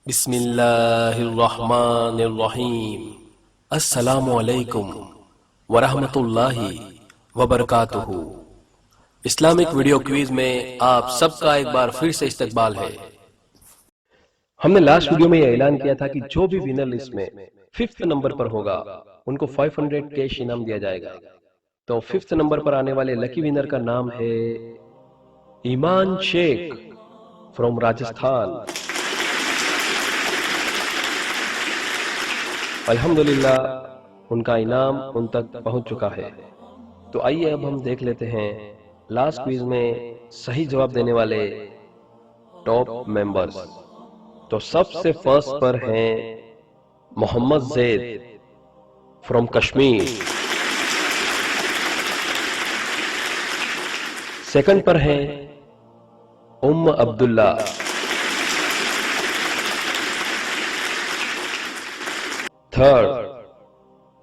بسم اللہ الرحمن الرحیم۔ السلام علیکم ورحمۃ اللہ وبرکاتہ۔ اسلامک ویڈیو کویز میں آپ سب کا ایک بار پھر سے استقبال ہے۔ ہم نے لاسٹ ویڈیو میں یہ اعلان کیا تھا کہ جو بھی ونر لسٹ میں 5th نمبر پر ہوگا ان کو 500 کیش انعام دیا جائے گا۔ تو 5th نمبر پر آنے والے لکی ونر کا نام ہے ایمان شیخ فرام راجستھان۔ الحمدللہ ان کا انعام ان تک پہنچ چکا ہے۔ تو آئیے اب ہم دیکھ لیتے ہیں لاسٹ کوئز میں صحیح جواب دینے والے ٹاپ ممبرز۔ تو سب سے فرسٹ پر ہیں محمد زید فرام کشمیر۔ سیکنڈ پر ہیں Abdullah. Third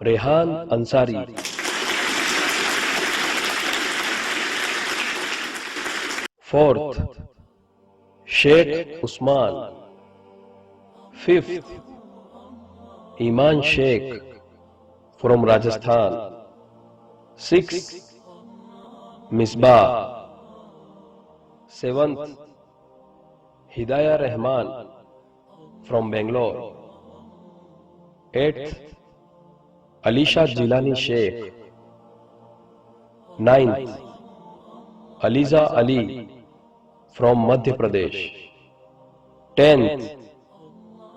Rehan Ansari. Fourth Sheikh Usman. Fifth Iman Sheikh from Rajasthan. Six Misbah. Seventh Hidaya Rehman from Bangalore. Eighth Alisha Jilani Sheikh. Ninth Aliza Ali from Madhya Pradesh. 10th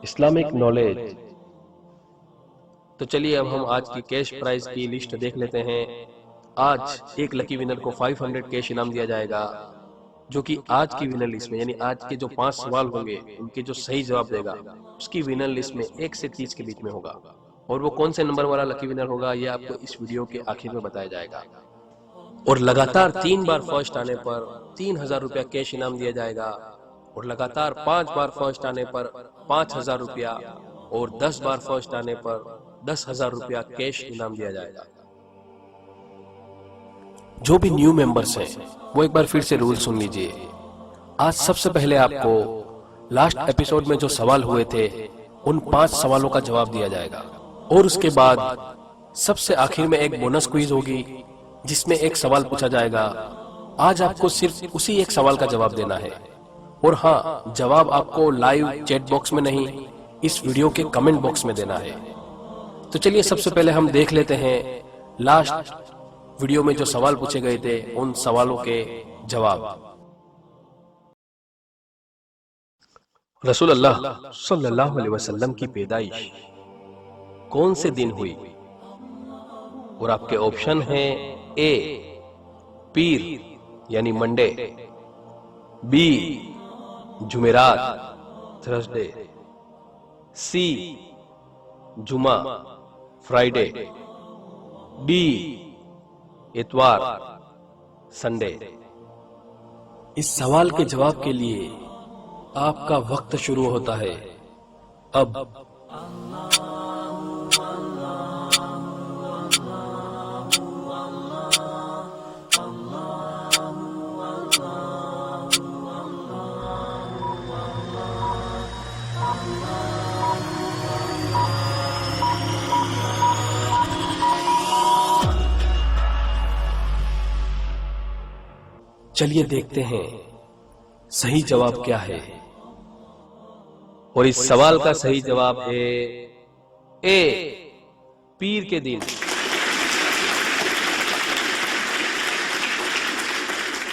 Islamic knowledge. تو چلیے اب ہم آج کی کیش پرائز کی لسٹ دیکھ لیتے ہیں۔ آج ایک لکی ونر کو 500 کیش انعام دیا جائے گا، جو کہ آج کی ونر لسٹ میں یعنی آج کے جو 5 سوال ہوں گے ان کے جو صحیح جواب دے گا اس کی ونر لسٹ میں 1 سے 30 کے بیچ میں ہوگا۔ اور وہ کون سے نمبر والا لکی ونر ہوگا یہ آپ کو اس ویڈیو کے آخر میں بتایا جائے گا۔ اور لگاتار 3 بار فرسٹ آنے پر 3000 روپیہ کیش انعام دیا جائے گا، اور لگاتار 5 بار فرسٹ آنے پر 5000 روپیہ، اور 10 بار فرسٹ آنے پر 10,000 روپیہ کیش انعام دیا جائے گا۔ جو بھی نیو ممبرز ہیں وہ ایک بار پھر سے رول سن لیجئے۔ آج سب سے پہلے آپ کو لاسٹ ایپیسوڈ میں جو سوال ہوئے تھے ان 5 سوالوں کا جواب دیا جائے گا، اور اس کے بعد سب سے آخر میں ایک بونس کوئز ہوگی جس میں ایک سوال پوچھا جائے گا۔ آج آپ کو صرف اسی ایک سوال کا جواب دینا ہے، اور ہاں جواب آپ کو لائیو چیٹ باکس میں نہیں اس ویڈیو کے کمنٹ باکس میں دینا ہے۔ تو چلیے سب سے پہلے ہم دیکھ لیتے ہیں لاسٹ ویڈیو میں جو سوال پوچھے گئے تھے ان سوالوں کے جواب۔ رسول اللہ صلی اللہ علیہ وسلم کی پیدائش کون سے دن ہوئی؟ اور آپ کے آپشن ہیں اے پیر یعنی منڈے، بی جمعرات تھرسڈے، سی جمعہ فرائیڈے، ڈی اتوار سنڈے۔ اس سوال کے جواب کے لیے آپ کا وقت شروع ہوتا ہے اب۔ چلیے دیکھتے ہیں صحیح جواب کیا ہے، اور اس سوال کا صحیح جواب ہے اے پیر کے دن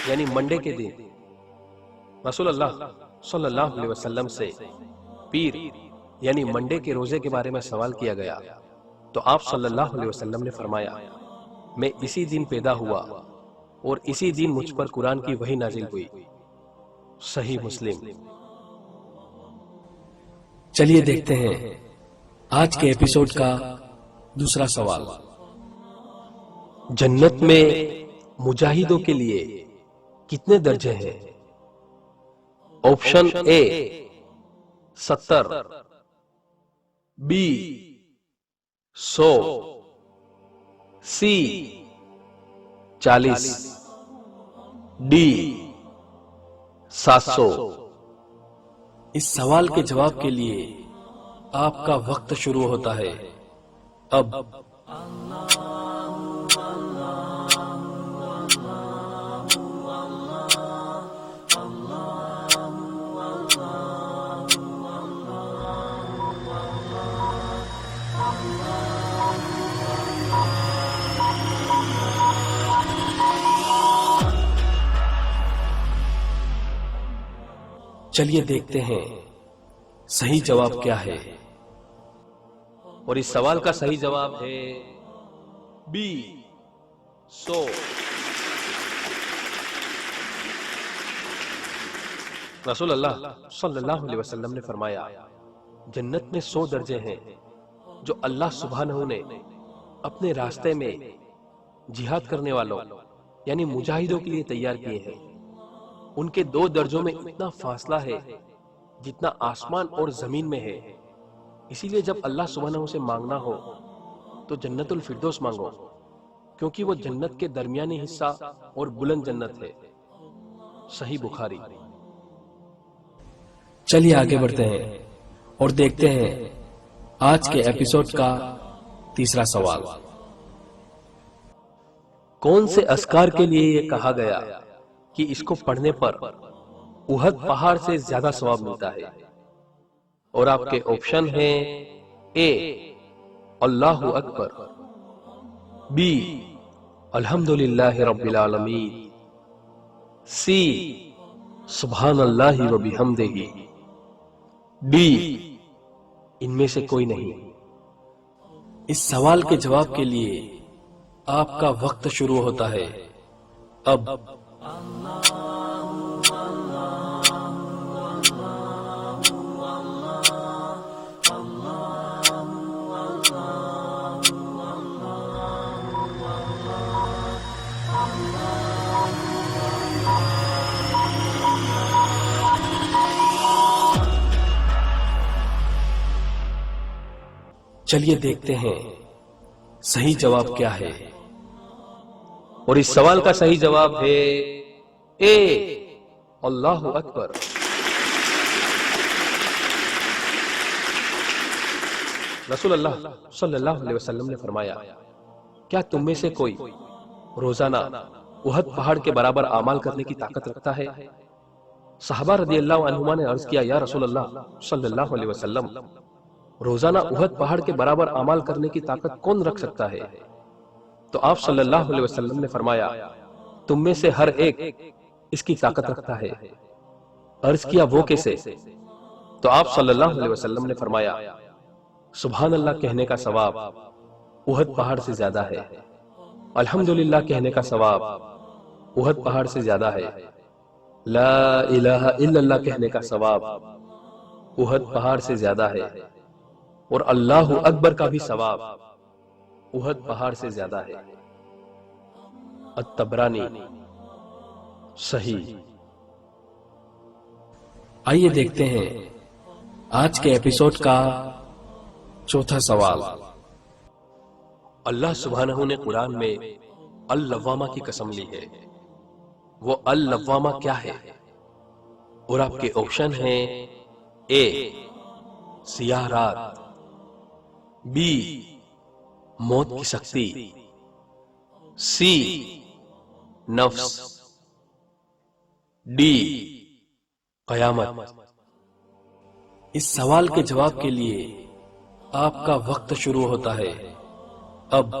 یعنی منڈے کے دن۔ رسول اللہ صلی اللہ علیہ وسلم سے پیر یعنی منڈے کے روزے کے بارے میں سوال کیا گیا تو آپ صلی اللہ علیہ وسلم نے فرمایا میں اسی دن پیدا ہوا اور اسی دن مجھ پر قرآن کی وحی نازل ہوئی۔ صحیح مسلم۔ چلیے دیکھتے ہیں آج کے ایپیسوڈ کا دوسرا سوال۔ جنت میں مجاہدوں کے لیے کتنے درجے ہیں؟ Option A 70، B 100، C 40، D 700۔ اس سوال کے جواب کے لیے آپ کا وقت شروع ہوتا ہے اب۔ چلیے دیکھتے ہیں صحیح جواب کیا ہے، اور اس سوال کا صحیح جواب ہے بی 100۔ رسول اللہ صلی اللہ علیہ وسلم نے فرمایا جنت میں 100 درجے ہیں جو اللہ سبحانہ نے اپنے راستے میں جہاد کرنے والوں یعنی مجاہدوں کے لیے تیار کیے ہیں۔ ان کے 2 درجوں میں اتنا فاصلہ ہے جتنا آسمان اور زمین میں ہے، اسی لیے جب اللہ سبحانہ سے مانگنا ہو تو جنت الفردوس مانگو، کیونکہ وہ جنت کے درمیانی حصہ اور بلند جنت ہے۔ صحیح بخاری۔ چلیے آگے بڑھتے ہیں اور دیکھتے ہیں آج کے ایپیسوڈ کا تیسرا سوال۔ کون سے اذکار کے لیے یہ کہا گیا کہ اس کو پڑھنے پر احد پہاڑ سے زیادہ ثواب ملتا ہے؟ اور آپ کے آپشن ہیں اے اللہ اکبر، بی الحمدللہ رب العالمین، سی سبحان اللہ و بحمدہ، ڈی ان میں سے کوئی نہیں۔ اس سوال کے جواب کے لیے آپ کا وقت شروع ہوتا ہے اب۔ چلیے دیکھتے ہیں صحیح جواب کیا ہے، اور اس سوال کا صحیح جواب ہے اے اللہ اکبر۔ رسول اللہ صلی اللہ علیہ وسلم نے فرمایا کیا تم میں سے کوئی روزانہ احد پہاڑ کے برابر اعمال کرنے کی طاقت رکھتا ہے؟ صحابہ رضی اللہ عنہما نے عرض کیا یا رسول اللہ صلی اللہ علیہ وسلم، روزانہ احد پہاڑ کے برابر اعمال کرنے کی طاقت کون رکھ سکتا ہے؟ تو آپ صلی اللہ علیہ وسلم نے فرمایا تم میں سے ہر ایک اس کی طاقت رکھتا ہے۔ عرض کیا وہ کیسے؟ تو آپ صلی اللہ علیہ وسلم نے فرمایا سبحان اللہ کہنے کا ثواب احد پہاڑ سے زیادہ ہے، الحمدللہ کہنے کا ثواب احد پہاڑ سے زیادہ ہے، لا الہ الا اللہ کہنے کا ثواب احد پہاڑ سے زیادہ ہے، اور اللہ اکبر کا بھی ثواب احد پہاڑ سے زیادہ ہے۔ الطبرانی۔ صحیح۔ آئیے دیکھتے ہیں آج کے ایپیسوڈ کا چوتھا سوال۔ اللہ سبحانہ نے قرآن میں اللوامہ کی قسم لی ہے، وہ اللوامہ کیا ہے؟ اور آپ کے آپشن ہیں اے سیاہ رات، بی موت کی سختی، سی نفس، ڈی قیامت۔ اس سوال کے جواب کے لیے آپ کا وقت شروع ہوتا ہے اب۔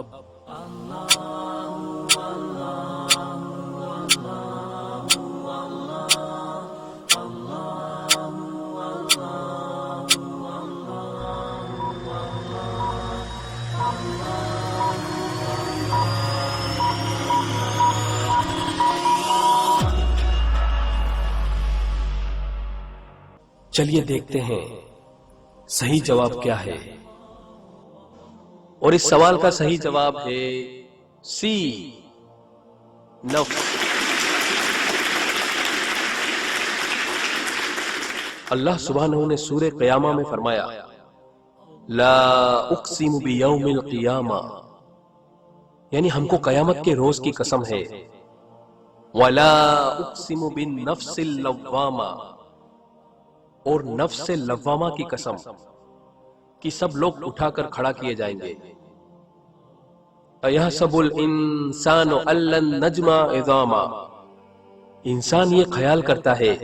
چلیے دیکھتے ہیں صحیح جواب کیا ہے، اور اس سوال کا صحیح جواب ہے سی نفس۔ اللہ سبحانہ نے سورہ قیامہ میں فرمایا لا اقسم بیوم القیامہ، یعنی ہم کو قیامت کے روز کی قسم ہے، ولا اقسم بالنفس اللوامہ، اور نفس لوامہ کی قسم کہ سب لوگ اٹھا کر کھڑا کیے جائیں گے. اَيَحْسَبُ الْإِنسَانُ أَلَّن نَجْمَعَ عِظَامًا، انسان یہ خیال کرتا ہے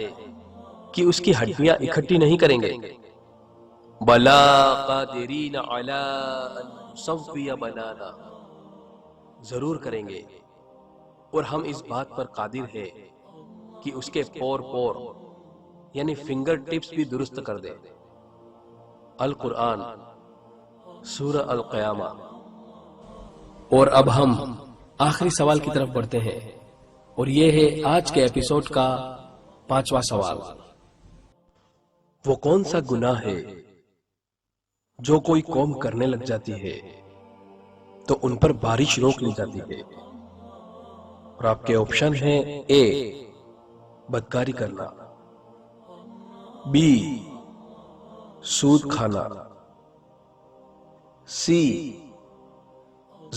کہ اس کی ہڈیاں اکٹھی نہیں کریں گے. بَلَا قَادِرِينَ عَلَىٰ أَن نُّسَوِّيَ بَنَانًا، ضرور کریں گے اور ہم اس بات پر قادر ہیں کہ اس کے پور پور یعنی فنگر ٹپس بھی درست کر دے. القرآن سورہ القیامہ. اور اب ہم آخری سوال کی طرف بڑھتے ہیں، اور یہ ہے آج کے ایپیسوڈ کا 5واں سوال. وہ کون سا گناہ ہے جو کوئی قوم کرنے لگ جاتی ہے تو ان پر بارش روک لی جاتی ہے؟ اور آپ کے آپشن ہیں: اے بدکاری کرنا، بی سود کھانا، سی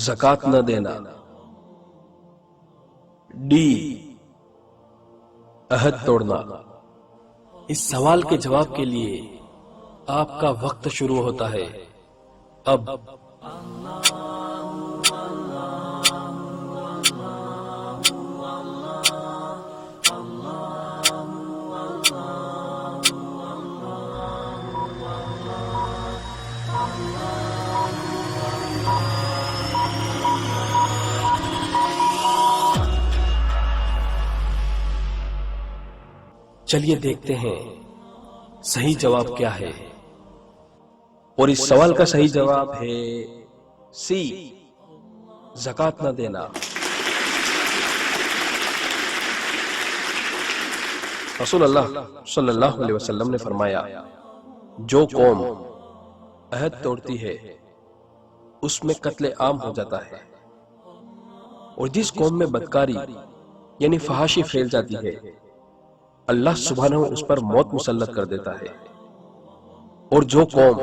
زکوٰۃ نہ دینا، ڈی عہد توڑنا. اس سوال کے جواب کے لیے آپ کا وقت شروع ہوتا ہے اب. چلیے دیکھتے ہیں صحیح جواب کیا ہے. اور اس سوال کا صحیح جواب ہے سی زکوٰۃ نہ دینا. رسول اللہ صلی اللہ علیہ وسلم نے فرمایا، جو قوم عہد توڑتی ہے اس میں قتل عام ہو جاتا ہے، اور جس قوم میں بدکاری یعنی فحاشی پھیل جاتی ہے اللہ سبحانہ اس پر موت مسلط کر دیتا ہے. اور جو قوم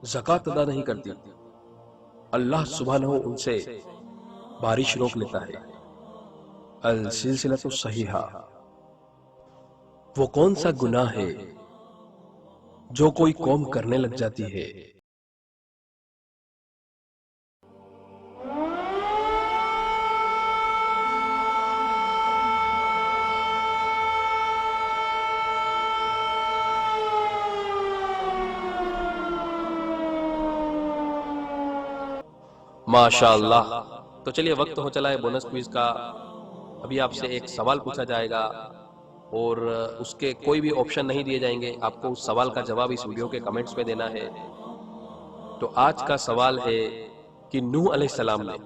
زکوٰۃ ادا نہیں کرتی اللہ سبحانہ ان سے بارش روک لیتا ہے. السلسلۃ الصحیحہ. وہ کون سا گناہ ہے جو کوئی قوم کرنے لگ جاتی ہے؟ ماشاءاللہ. تو چلیے وقت ہو چلا ہے بونس کوئز کا. ابھی آپ سے ایک سوال پوچھا جائے گا اور اس کے کوئی بھی آپشن نہیں دیے جائیں گے. آپ کو اس سوال کا جواب اس ویڈیو کے کمنٹس پہ دینا ہے. تو آج کا سوال ہے کہ نوح علیہ السلام نے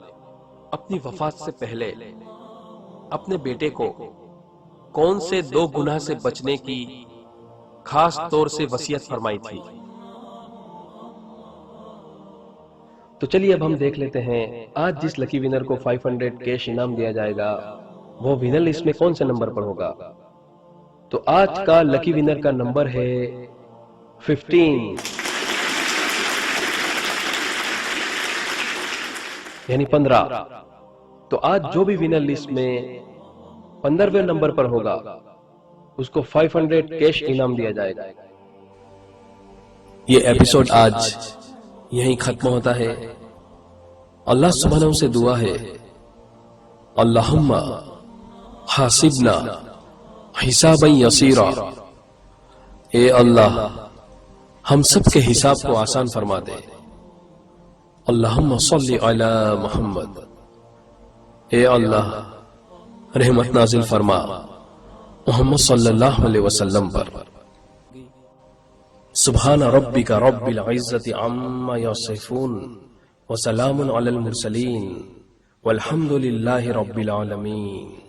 اپنی وفات سے پہلے اپنے بیٹے کو کون سے 2 گناہ سے بچنے کی خاص طور سے وصیت فرمائی تھی؟ تو چلیے اب ہم دیکھ لیتے ہیں آج جس لکی ونر کو 500 کیش انعام دیا جائے گا وہ ونر لسٹ میں کون سے نمبر پر ہوگا. تو آج کا لکی ونر کا نمبر ہے 15 یعنی 15. تو آج جو بھی ونر لسٹ میں 15ویں نمبر پر ہوگا اس کو 500 کیش انعام دیا جائے گا. یہ ایپیسوڈ آج یہیں ختم ہوتا ہے. اللہ سبحانہ سے دعا ہے، اللہم حاسبنا حسابا یسیرا. اے اللہ ہم سب کے حساب کو آسان فرما دے. اللہم صلی علی محمد. اے اللہ رحمت نازل فرما محمد صلی اللہ علیہ وسلم پر. سبحان ربک رب العزت عما یصفون وسلام علی المرسلین والحمد للہ رب العالمین.